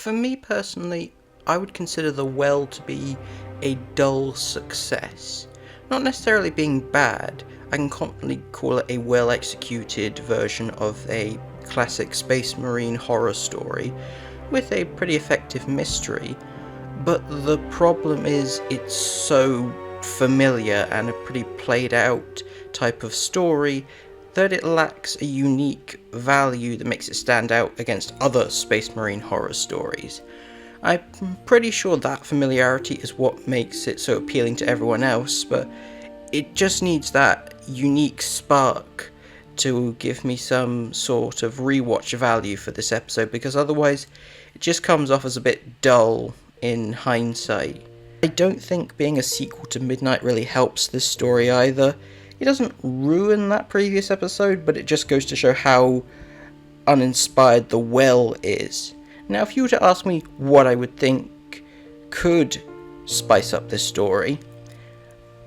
For me personally, I would consider The Well to be a dull success. Not necessarily being bad, I can confidently call it a well executed version of a classic space marine horror story with a pretty effective mystery, but the problem is it's so familiar and a pretty played out type of story that it lacks a unique value that makes it stand out against other space marine horror stories. I'm pretty sure that familiarity is what makes it so appealing to everyone else, but it just needs that unique spark to give me some sort of rewatch value for this episode, because otherwise it just comes off as a bit dull in hindsight. I don't think being a sequel to Midnight really helps this story either. It doesn't ruin that previous episode, but it just goes to show how uninspired The Well is. Now, if you were to ask me what I would think could spice up this story,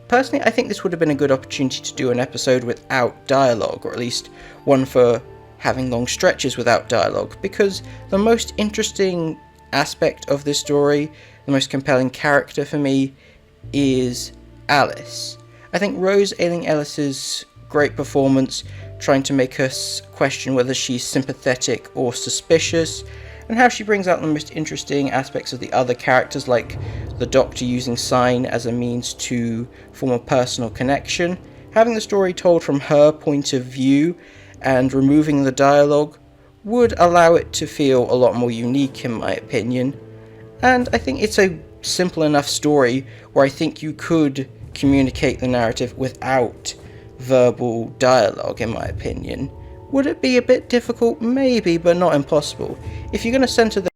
personally, I think this would have been a good opportunity to do an episode without dialogue, or at least one for having long stretches without dialogue, because the most interesting aspect of this story, the most compelling character for me, is Alice. I think Rose Ayling-Ellis's great performance, trying to make us question whether she's sympathetic or suspicious, and how she brings out the most interesting aspects of the other characters, like the Doctor using sign as a means to form a personal connection. Having the story told from her point of view and removing the dialogue would allow it to feel a lot more unique, in my opinion. And I think it's a simple enough story where I think you could communicate the narrative without verbal dialogue, in my opinion. Would it be a bit difficult? Maybe, but not impossible. If you're going to center the